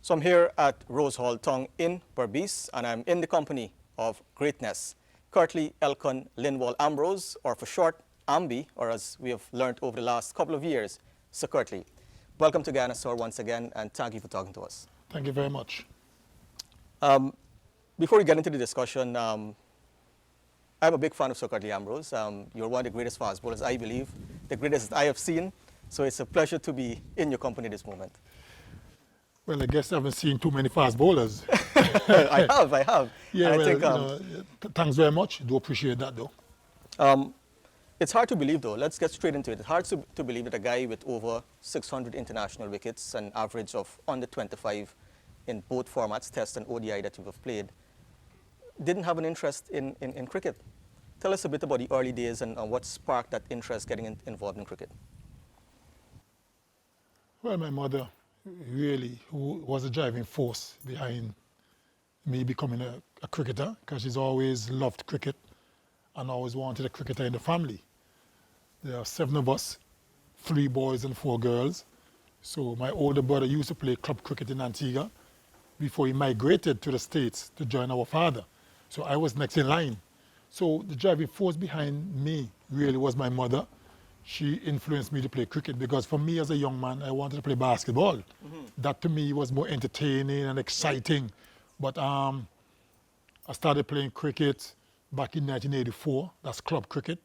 So I'm here at Rose Hall Tongue in Berbice, and I'm in the company of greatness, Curtly Linwall Ambrose, or for short, Ambi, or as we have learned over the last couple of years, Sir Curtly. Welcome to Guyana, sir, once again, and thank you for talking to us. Thank you very much. Before we get into the discussion, I'm a big fan of Sir Curtly Ambrose. You're one of the greatest fast bowlers, I believe, the greatest I have seen. So it's a pleasure to be in your company this moment. Well, I guess I haven't seen too many fast bowlers. I have. Yeah, and well, I think, thanks very much. Do appreciate that, though. it's hard to believe, though. Let's get straight into it. It's hard to believe that a guy with over 600 international wickets, an average of under 25 in both formats, Test and ODI that you have played, didn't have an interest in cricket. Tell us a bit about the early days and what sparked that interest getting involved in cricket. Well, my mother really was a driving force behind me becoming a cricketer, because she's always loved cricket and always wanted a cricketer in the family. There are 7 of us, 3 boys and 4 girls. So my older brother used to play club cricket in Antigua before he migrated to the States to join our father. So I was next in line. So the driving force behind me really was my mother. She influenced me to play cricket, because for me as a young man, I wanted to play basketball. That to me was more entertaining and exciting. But I started playing cricket back in 1984. That's club cricket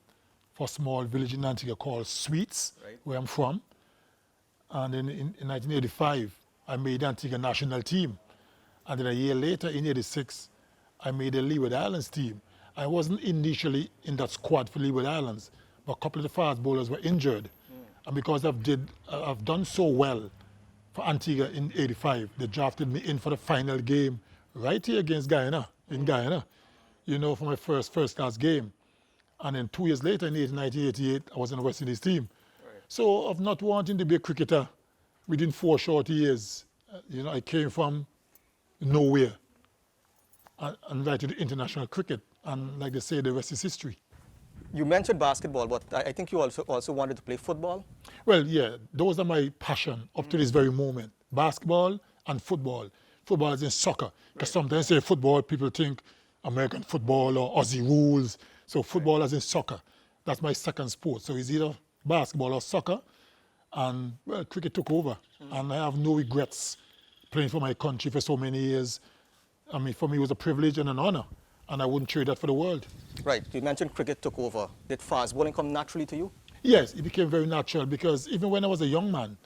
for a small village in Antigua called Sweets, where I'm from. And then in 1985, I made the Antigua national team. And then a year later, in 86, I made the Leeward Islands team. I wasn't initially in that squad for Leeward Islands, but a couple of the fast bowlers were injured. And because I've done so well for Antigua in 85, they drafted me in for the final game right here against Guyana, in Guyana, you know, for my first class game. And then 2 years later, in 1988, I was in the West Indies team. So of not wanting to be a cricketer, within 4 short years, you know, I came from nowhere and right to the international cricket. And like they say, the rest is history. You mentioned basketball, but I think you also wanted to play football? Well, yeah, those are my passion up to this very moment. Basketball and football. Football is in soccer. Because sometimes say football, people think American football or Aussie rules. So football is in soccer. That's my second sport. So it's either basketball or soccer. And, well, cricket took over. And I have no regrets playing for my country for so many years. I mean, for me, it was a privilege and an honor. And I wouldn't trade that for the world. Right. You mentioned cricket took over. Did fast bowling come naturally to you? Yes, it became very natural, because even when I was a young man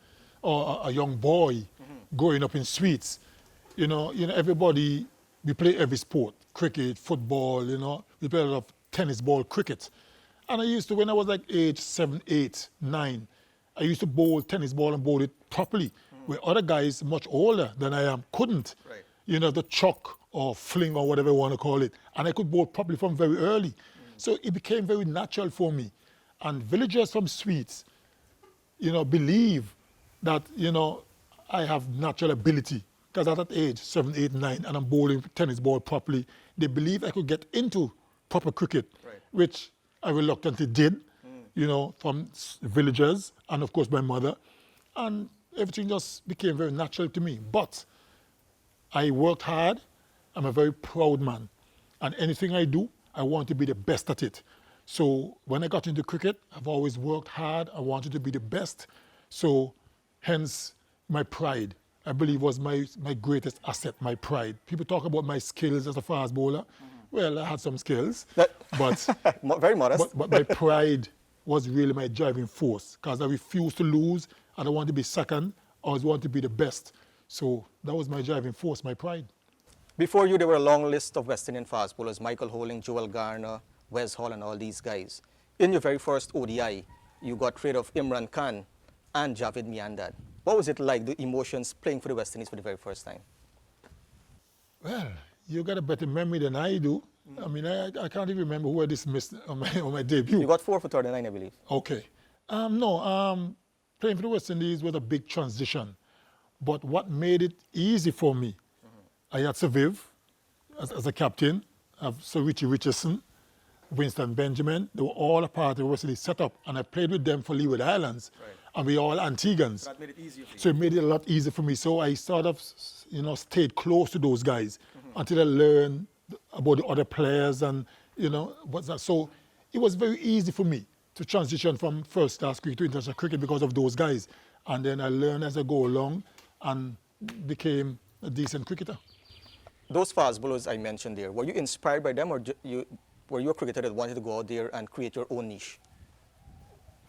or a young boy growing up in Sweets, you know, everybody, we play every sport, cricket, football, you know, we play a lot of tennis ball, cricket. And I used to, when I was like age 7, 8, 9, I used to bowl tennis ball and bowl it properly, where other guys much older than I am couldn't. Right. You know, the chuck or fling or whatever you want to call it. And I could bowl properly from very early. So it became very natural for me. And villagers from Sweets, you know, believe that, you know, I have natural ability. Because at that age, 7, 8, 9, and I'm bowling tennis ball properly, they believe I could get into proper cricket, which I reluctantly did, you know, from villagers and, of course, my mother. And everything just became very natural to me. But I worked hard. I'm a very proud man. And anything I do, I want to be the best at it. So when I got into cricket, I've always worked hard. I wanted to be the best. So hence my pride, I believe, was my greatest asset, my pride. People talk about my skills as a fast bowler. Well, I had some skills, but very modest. But my pride was really my driving force, because I refused to lose. I don't want to be second. I always want to be the best. So that was my driving force, my pride. Before you, there were a long list of West Indian fast bowlers, Michael Holding, Joel Garner, Wes Hall, and all these guys. In your very first ODI, you got rid of Imran Khan and Javed Miandad. What was it like, the emotions playing for the West Indies for the very first time? Well, you got a better memory than I do. I mean, I can't even remember who I dismissed on my debut. You got 4 for 39, I believe. Okay. Playing for the West Indies was a big transition. But what made it easy for me, I had Sir Viv as a captain, Sir Richie Richardson, Winston Benjamin. They were all a part of the West Indies setup, and I played with them for Leeward Islands. and we all Antiguans. That made it easier for you. So it made it a lot easier for me. So I sort of, stayed close to those guys until I learned about the other players and, what's that. So it was very easy for me to transition from first-class cricket to international cricket because of those guys. And then I learned as I go along and became a decent cricketer. Those fast bowlers I mentioned there, were you inspired by them, or were you a cricketer that wanted to go out there and create your own niche?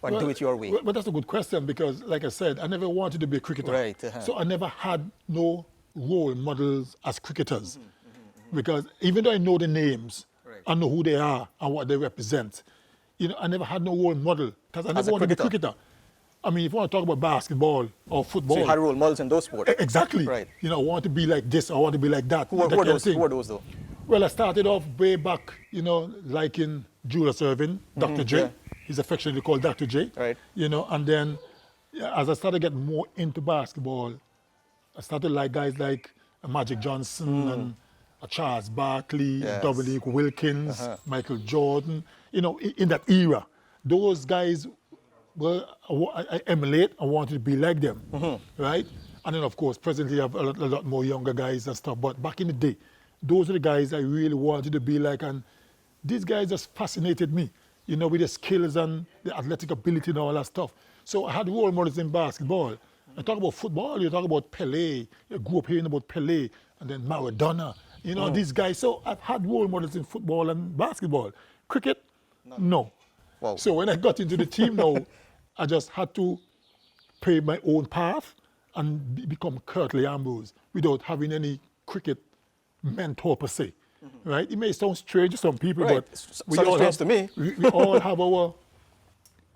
Or do it your way? Well, that's a good question because, like I said, I never wanted to be a cricketer. Right. So I never had no role models as cricketers. Because even though I know the names, I know who they are and what they represent, I never had no role model because I never wanted to be a cricketer. I mean, if you want to talk about basketball or football. So you had role models in those sports? Exactly. Right. I want to be like this, I want to be like that. Who are those though? Well, I started off way back, like in Julius Irving, Dr. J. Yeah. He's affectionately called Dr. J. Right. And then as I started getting more into basketball, I started like guys like Magic Johnson and Charles Barkley, Yes. Dominique Wilkins, Michael Jordan. In that era, those guys, I emulate. I wanted to be like them, right? And then, of course, presently I have a lot more younger guys and stuff. But back in the day, those are the guys I really wanted to be like. And these guys just fascinated me, with the skills and the athletic ability and all that stuff. So I had role models in basketball. I talk about football, you talk about Pelé. I grew up hearing about Pelé and then Maradona. These guys. So I've had role models in football and basketball. Cricket, no. Wow. So when I got into the team now, I just had to pave my own path and become Curtly Ambrose without having any cricket mentor per se. Right? It may sound strange to some people, Right. but we all have our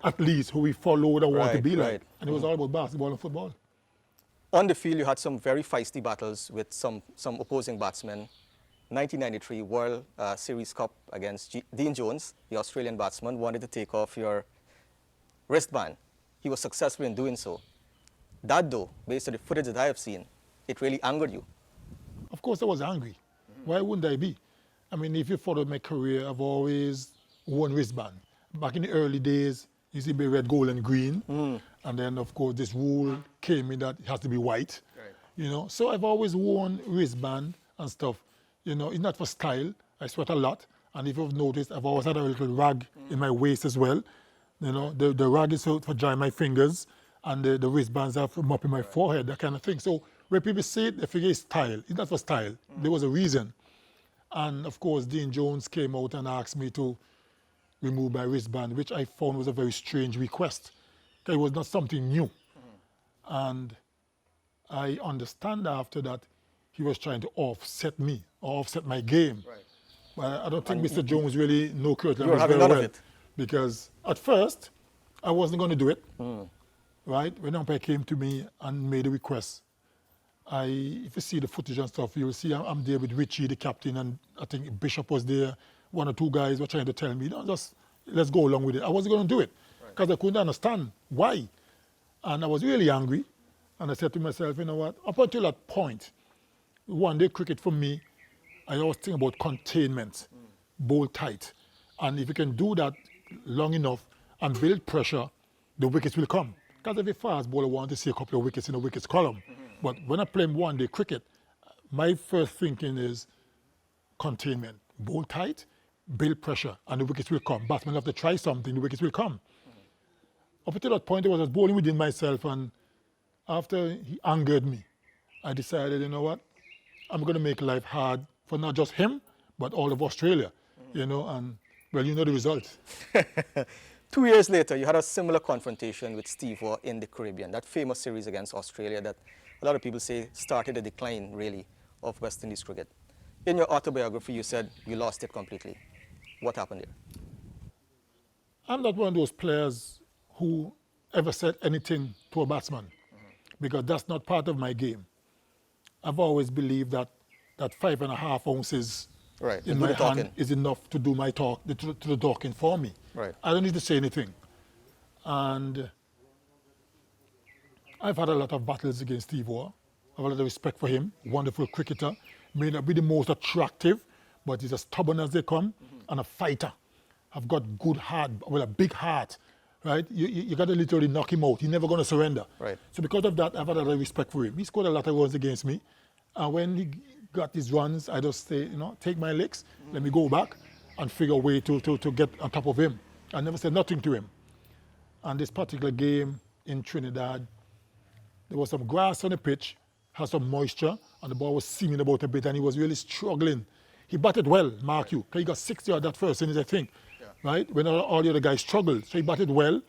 athletes who we followed and want to be like. Right. And it was all about basketball and football. On the field, you had some very feisty battles with some opposing batsmen. 1993 World Series Cup against Dean Jones, the Australian batsman, wanted to take off your wristband. He was successful in doing so. That, though, based on the footage that I have seen, it really angered you. Of course, I was angry. Why wouldn't I be? I mean, if you follow my career, I've always worn wristband. Back in the early days, you see me red, gold, and green. And then, of course, this rule came in that it has to be white. Right. So I've always worn wristband and stuff. It's not for style. I sweat a lot. And if you've noticed, I've always had a little rag in my waist as well. The rag is for drying my fingers, and the wristbands are for mopping my forehead, that kind of thing. So when people say it, they figure it's style. It's not for style. There was a reason. And of course, Dean Jones came out and asked me to remove my wristband, which I found was a very strange request. It was not something new. And I understand after that he was trying to offset me, or offset my game. Right. But I don't think Mr. Jones really knew Curtly Ambrose very well. None of it. Because at first, I wasn't going to do it. Right? When the umpire came to me and made a request, if you see the footage and stuff, you'll see I'm there with Richie, the captain, and I think Bishop was there. One or two guys were trying to tell me, just let's go along with it. I wasn't going to do it because I couldn't understand why. And I was really angry. And I said to myself, you know what, up until that point, one day cricket for me, I always think about containment, bowl tight. And if you can do that long enough and build pressure, the wickets will come. Because every fast bowler wants to see a couple of wickets in the wickets column. But when I play one day cricket, my first thinking is containment, bowl tight, build pressure, and the wickets will come. Batsmen have to try something, the wickets will come. Up until that point, I was bowling within myself, and after he angered me, I decided, you know what, I'm going to make life hard for not just him, but all of Australia, and, well, you know the result. 2 years later, you had a similar confrontation with Steve Waugh in the Caribbean, that famous series against Australia that a lot of people say started the decline, really, of West Indies cricket. In your autobiography, you said you lost it completely. What happened there? I'm not one of those players who ever said anything to a batsman, because that's not part of my game. I've always believed that 5.5 ounces in my hand is enough to do my talk, to the talking for me. Right. I don't need to say anything. And I've had a lot of battles against Steve Waugh. I have a lot of respect for him, wonderful cricketer. May not be the most attractive, but he's as stubborn as they come, and a fighter. I've got good heart, well, a big heart, right? You got to literally knock him out. He's never going to surrender. Right. So because of that, I've had a lot of respect for him. He scored a lot of runs against me. And when he got his runs, I just say, take my licks, let me go back and figure a way to get on top of him. I never said nothing to him. And this particular game in Trinidad, there was some grass on the pitch, had some moisture, and the ball was seaming about a bit, and he was really struggling. He batted well, mark you, because he got 60 on that first innings, I think, right? When all the other guys struggled. So he batted well,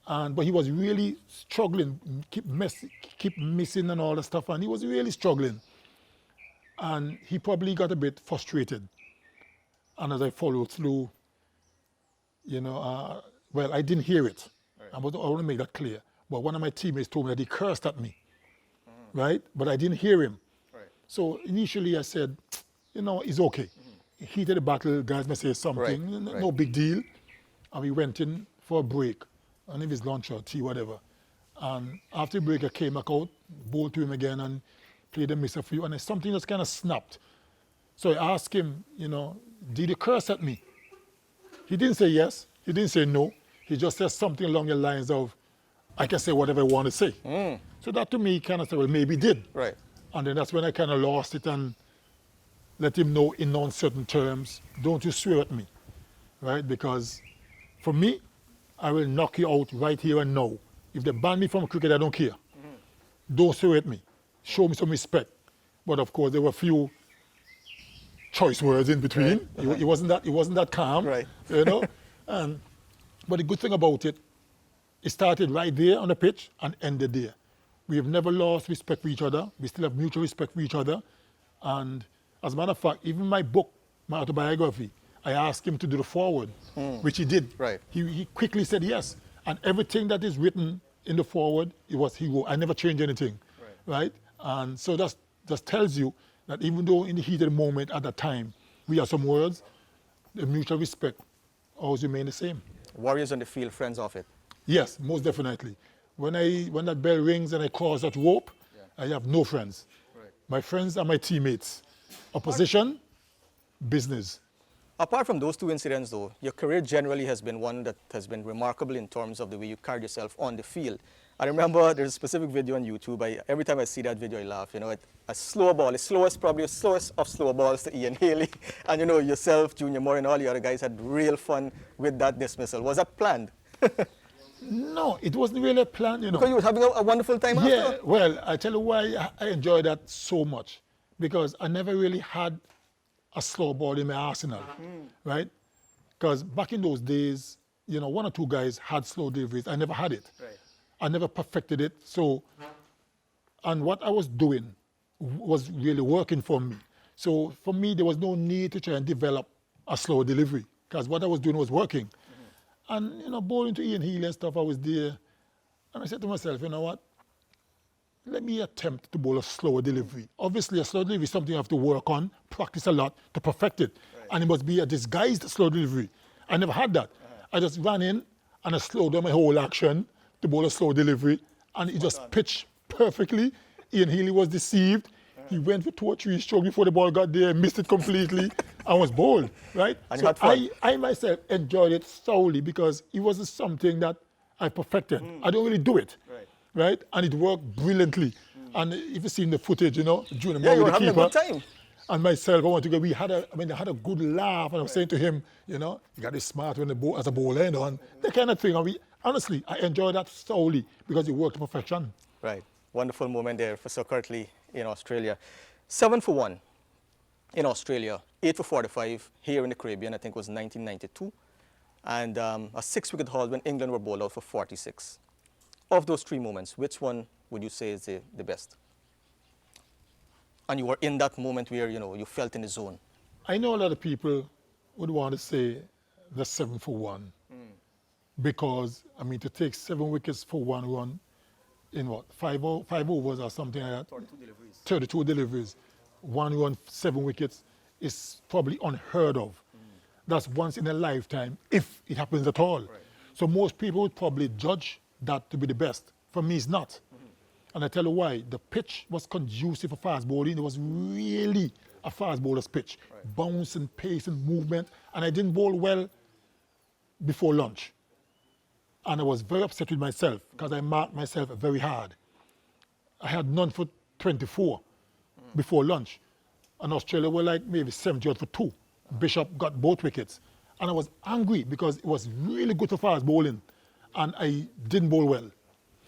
but he was really struggling, keep missing and all that stuff, and he was really struggling. And he probably got a bit frustrated. And as I followed through, well, I didn't hear it. Right. I want to make that clear. But one of my teammates told me that he cursed at me, right? But I didn't hear him. Right. So initially I said, it's okay. Heat of the battle, guys may say something, no big deal. And we went in for a break. I don't know if it's lunch or tea, whatever. And after the break, I came back out, bowled to him again, and played a miss a few, and something just kind of snapped. So I asked him, did you curse at me? He didn't say yes. He didn't say no. He just said something along the lines of, I can say whatever I want to say. So that to me kind of said, well, maybe he did. Right. And then that's when I kind of lost it and let him know in non-certain terms, don't you swear at me, right? Because for me, I will knock you out right here and now. If they ban me from cricket, I don't care. Don't swear at me. Show me some respect. But of course, there were a few choice words in between. It wasn't that calm, right. But the good thing about it started right there on the pitch and ended there. We have never lost respect for each other. We still have mutual respect for each other. And as a matter of fact, even my book, my autobiography, I asked him to do the foreword, which he did. Right. He quickly said yes. And everything that is written in the foreword, it was he wrote. I never changed anything, right? And so that just tells you that even though in the heat of the moment at that time, we have some words, the mutual respect always remain the same. Warriors on the field, friends off it. Yes, most definitely. When that bell rings and I cross that rope, I have no friends. Right. My friends are my teammates. Opposition, business. Apart from those two incidents, though, your career generally has been one that has been remarkable in terms of the way you carried yourself on the field. I remember there's a specific video on YouTube. Every time I see that video, I laugh. A slow ball, probably the slowest of slow balls to Ian Haley. And yourself, Junior Moore, and all the other guys had real fun with that dismissal. Was that planned? No, it wasn't really a plan, Because you were having a wonderful time after? Yeah, well, I tell you why I enjoyed that so much. Because I never really had a slow ball in my arsenal, right? Because back in those days, one or two guys had slow deliveries. I never had it. Right. I never perfected it. So, and what I was doing was really working for me. So for me, there was no need to try and develop a slow delivery because what I was doing was working. And, bowling to Ian Healy and stuff, I was there. And I said to myself, you know what? Let me attempt to bowl a slower delivery. Obviously, a slow delivery is something you have to work on, practice a lot to perfect it. Right. And it must be a disguised slow delivery. I never had that. I just ran in and I slowed down my whole action to bowl a slow delivery. And it just pitched perfectly. Ian Healy was deceived. He went for 2 or 3 strokes before the ball got there, missed it completely, and was bowled, right? And so I myself enjoyed it thoroughly because it wasn't something that I perfected. I don't really do it. Right? And it worked brilliantly. And if you see in the footage, Junior Moore with the keeper. A good time. And myself, I want to go. I had a good laugh, and I'm saying to him, you got to be smart as a bowler, and that kind of thing. And honestly, I enjoyed that thoroughly because it worked to perfection. Right. Wonderful moment there for Sir Curtly in Australia. 7 for 1 in Australia, 8 for 45 here in the Caribbean, I think it was 1992. And a 6-wicket haul when England were bowled out for 46. Of those 3 moments, which one would you say is the best? And you were in that moment where, you felt in the zone. I know a lot of people would want to say the 7 for 1. Because, to take 7 wickets for 1 run in what, 5 overs or something like that? 32 deliveries. 32 deliveries. 1 run, 7 wickets is probably unheard of. That's once in a lifetime, if it happens at all. Right. So most people would probably judge that to be the best. For me, it's not. And I tell you why. The pitch was conducive for fast bowling. It was really a fast bowler's pitch. Right. Bounce and pace and movement. And I didn't bowl well before lunch. And I was very upset with myself because I marked myself very hard. I had none for 24 before lunch. And Australia were like maybe 70 for 2. Bishop got both wickets. And I was angry because it was really good for fast bowling. And I didn't bowl well.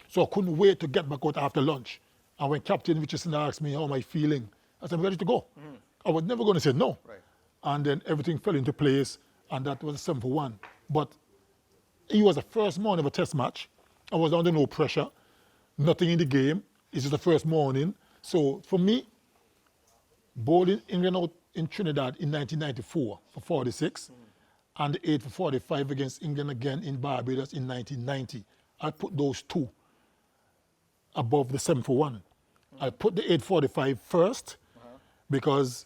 So I couldn't wait to get back out after lunch. And when Captain Richardson asked me how am I feeling, I said, I'm ready to go. I was never going to say no. Right. And then everything fell into place, and that was a 7 for 1. But it was the first morning of a test match. I was under no pressure, nothing in the game. It's just the first morning. So for me, bowling England out in Trinidad in 1994 for 46, and the 8 for 45 against England again in Barbados in 1990. I put those two above the 7 for 1. I put the 8:45 first because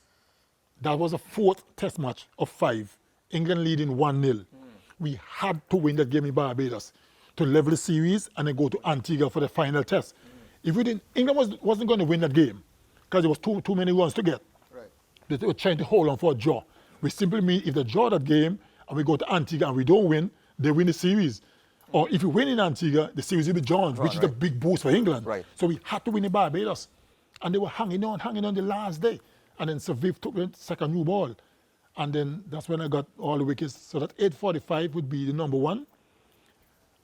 that was a 4th test match of 5. England leading 1-0. We had to win that game in Barbados to level the series and then go to Antigua for the final test. If we didn't, England wasn't going to win that game because there was too many runs to get. Right. They were trying to hold on for a draw. Which simply means if they draw that game and we go to Antigua and we don't win, they win the series. Or if we win in Antigua, the series will be drawn, which is a big boost for England. Right. So we had to win in Barbados. And they were hanging on the last day. And then Sir Viv took the second new ball. And then that's when I got all the wickets. So that 8:45 would be the number 1.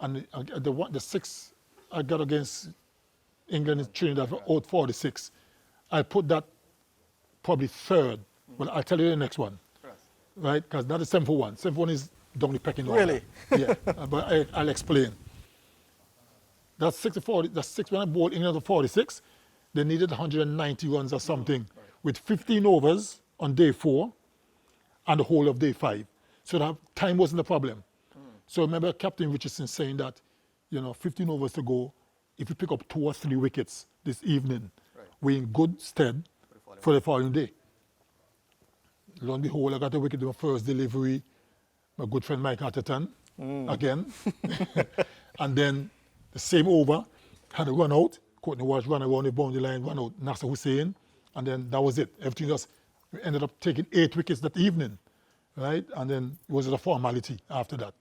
And the 6 I got against England in Trinidad for 8:46. I put that probably 3rd. Well, I'll tell you the next one. Right? Because that is 7 for 1. 7 for 1 is down the pecking order. Really? Yeah. But I'll explain. That's 6 to 40. That's 6 when I bowled England for 46. They needed 190 runs or something with 15 overs on day 4 and the whole of day 5. So that time wasn't the problem. So I remember Captain Richardson saying that, 15 overs to go. If you pick up 2 or 3 wickets this evening, we're in good stead for the following day. Lo and behold, I got a wicket in my first delivery. My good friend Mike Atherton again. And then the same over, had a run out. Courtney Walsh run around the boundary line, run out Nasser Hussain, and then that was it. Everything else, we ended up taking 8 wickets that evening, right? And then it was a formality after that.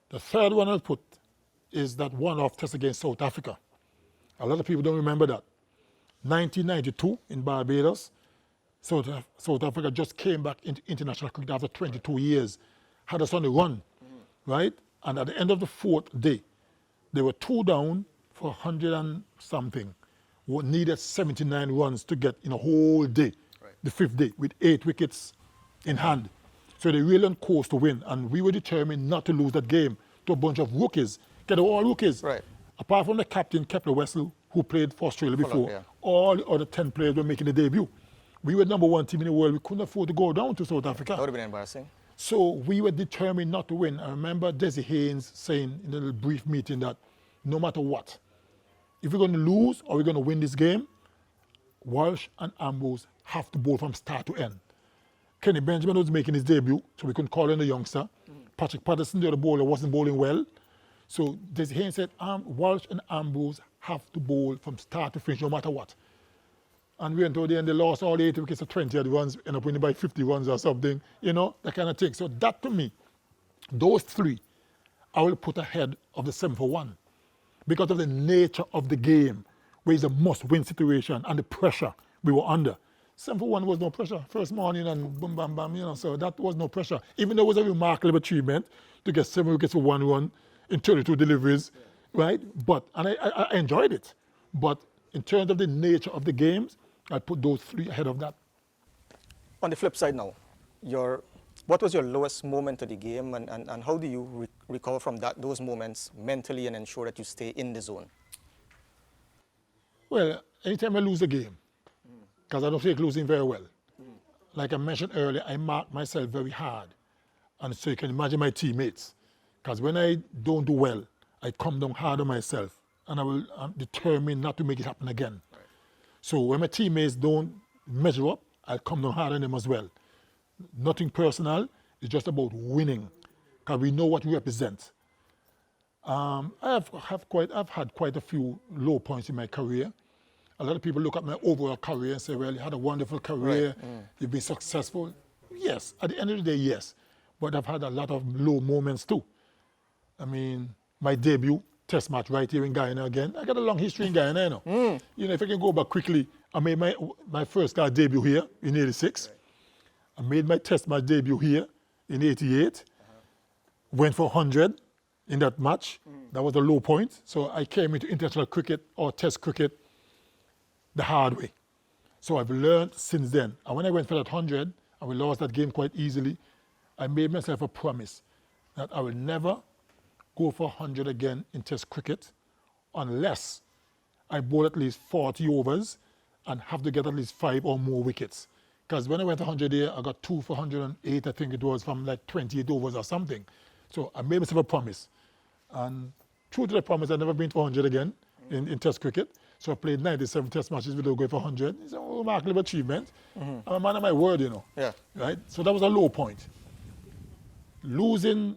The 3rd one I put is that one-off test against South Africa. A lot of people don't remember that. 1992 in Barbados, South Africa just came back into international cricket after 22 years, had us on the run, right? And at the end of the 4th day, they were 2 down for 100 and something. What needed 79 runs to get in a whole day, the 5th day, with 8 wickets in hand. So they really on course to win, and we were determined not to lose that game to a bunch of rookies. Get all rookies. Right. Apart from the captain, Kepler Wessel, who played for Australia before, yeah. all the other 10 players were making a debut. We were number 1 team in the world. We couldn't afford to go down to South Africa. That would have been embarrassing. So we were determined not to win. I remember Desi Haynes saying in a little brief meeting that no matter what, if we're going to lose or we're going to win this game, Walsh and Ambrose have to bowl from start to end. Kenny Benjamin was making his debut, so we couldn't call in the youngster. Patrick Patterson, the other bowler, wasn't bowling well. So Desi Haynes said, Walsh and Ambrose have to bowl from start to finish, no matter what. And we went over there and they lost all 8 wickets of 20 runs, ended up winning by 50 runs or something, that kind of thing. So that to me, those 3, I will put ahead of the 7 for 1 because of the nature of the game, where it's a must-win situation and the pressure we were under. 7 for 1 was no pressure. First morning and boom, bam, bam, so that was no pressure. Even though it was a remarkable achievement to get 7 wickets for 1 run in 32 deliveries, right? And I enjoyed it. But in terms of the nature of the games, I put those 3 ahead of that. On the flip side now, what was your lowest moment of the game, and how do you recover from those moments mentally and ensure that you stay in the zone? Well, anytime I lose a game, because I don't take losing very well. Like I mentioned earlier, I mark myself very hard. And so you can imagine my teammates. Because when I don't do well, I come down hard on myself. And I'm determined not to make it happen again. Right. So when my teammates don't measure up, I'll come down hard on them as well. Nothing personal, it's just about winning. Because we know what we represent. I've had quite a few low points in my career. A lot of people look at my overall career and say, well, you had a wonderful career, you've been successful. Yes, at the end of the day, yes. But I've had a lot of low moments too. I mean, my debut test match right here in Guyana again. I got a long history in Guyana, you know. You know, if I can go back quickly, I made my first class debut here in 86. Right. I made my test match debut here in 88. Went for 100 in that match. That was a low point. So I came into international cricket or test cricket the hard way. So I've learned since then. And when I went for that 100, and we lost that game quite easily, I made myself a promise that I will never go for 100 again in test cricket unless I bowl at least 40 overs and have to get at least 5 or more wickets. Because when I went 100 here, I got 2 for 108, I think it was, from like 28 overs or something. So I made myself a promise. And true to the promise, I've never been for 100 again in test cricket. So I played 97 test matches without going for 100. It's a remarkable achievement. I'm a man of my word, you know. Yeah. Right? So that was a low point. Losing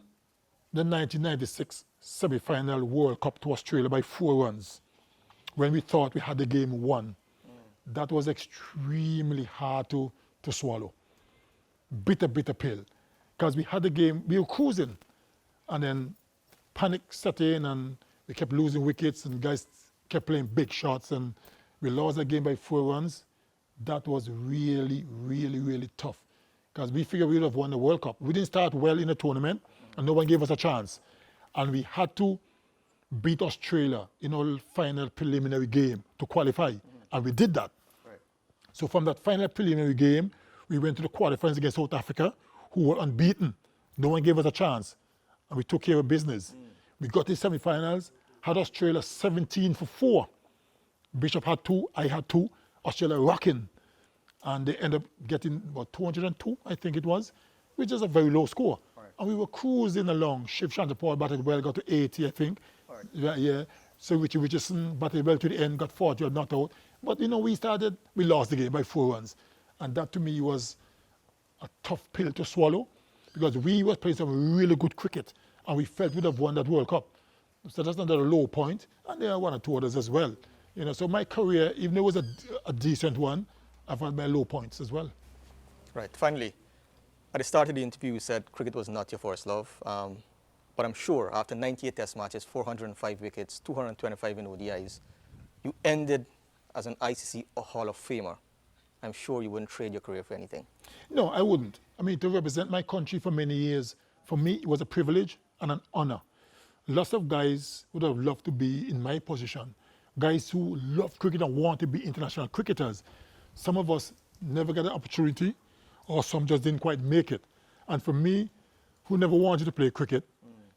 the 1996 semi-final World Cup to Australia by 4 runs when we thought we had the game won, that was extremely hard to swallow. Bitter pill. Because we had the game, we were cruising, and then panic set in and we kept losing wickets and guys kept playing big shots and we lost the game by 4 runs. That was really tough because we figured we would have won the World Cup. We didn't start well in the tournament and no one gave us a chance. And we had to beat Australia in our final preliminary game to qualify. And we did that. Right. So from that final preliminary game, we went to the quarterfinals against South Africa, who were unbeaten. No one gave us a chance. And we took care of business. We got to the semifinals, had Australia 17 for 4. Bishop had 2, I had 2. Australia rocking. And they ended up getting about 202, I think it was, which is a very low score. Right. And we were cruising along. Shiv Chandrapal batted well, got to 80, I think. Right. Yeah. So Richie Richardson batted well to the end, got 40 or not out. But, you know, we lost the game by 4 runs. And that to me was a tough pill to swallow because we were playing some really good cricket and we felt we'd have won that World Cup. So that's another low point. And there are 1 or 2 others as well. You know, so my career, even though it was a decent one, I've had my low points as well. Right. Finally, at the start of the interview, you said cricket was not your first love. But I'm sure after 98 test matches, 405 wickets, 225 in ODIs, you ended as an ICC Hall of Famer. I'm sure you wouldn't trade your career for anything. No, I wouldn't. I mean, to represent my country for many years, for me, it was a privilege and an honor. Lots of guys would have loved to be in my position. Guys who love cricket and want to be international cricketers. Some of us never got an opportunity, or some just didn't quite make it. And for me, who never wanted to play cricket,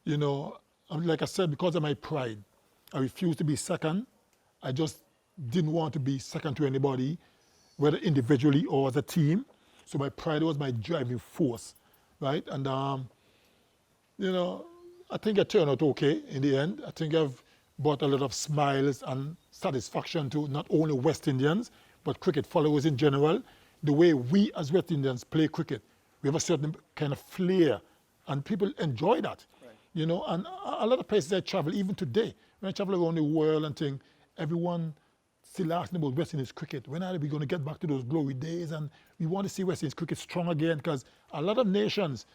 you know, like I said, because of my pride, I refused to be second. I just didn't want to be second to anybody, whether individually or as a team. So my pride was my driving force, right? And, you know, I think it turned out okay in the end. I think I've brought a lot of smiles and satisfaction to not only West Indians, but cricket followers in general. The way we as West Indians play cricket, we have a certain kind of flair, and people enjoy that. Right. You know, and a lot of places I travel, even today, when I travel around the world and things, everyone still asking about West Indies cricket. When are we going to get back to those glory days? And we want to see West Indies cricket strong again, because a lot of nations,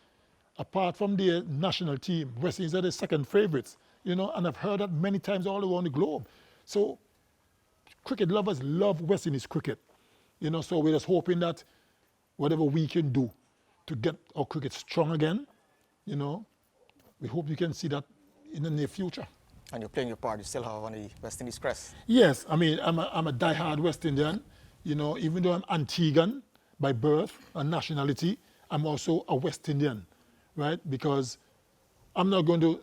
apart from their national team, West Indies are the second favorites, you know, and I've heard that many times all around the globe. So cricket lovers love West Indies cricket, you know, so we're just hoping that whatever we can do to get our cricket strong again, you know, we hope you can see that in the near future. And you're playing your part, you still have on the West Indies crest. Yes, I mean, I'm a die-hard West Indian, you know, even though I'm Antiguan by birth and nationality, I'm also a West Indian, right? Because I'm not going to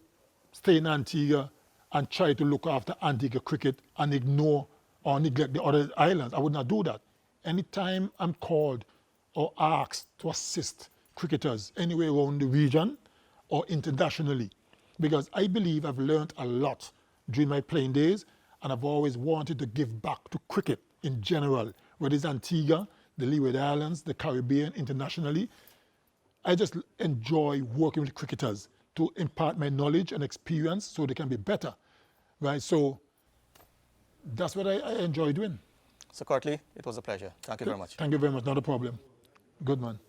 stay in Antigua and try to look after Antigua cricket and ignore or neglect the other islands. I would not do that. Anytime I'm called or asked to assist cricketers anywhere around the region or internationally, because I believe I've learned a lot during my playing days, and I've always wanted to give back to cricket in general, whether it's Antigua, the Leeward Islands, the Caribbean, internationally. I just enjoy working with cricketers to impart my knowledge and experience so they can be better, right? So that's what I enjoy doing. Sir Curtly, it was a pleasure. Thank you very much. Thank you very much. Not a problem. Good man.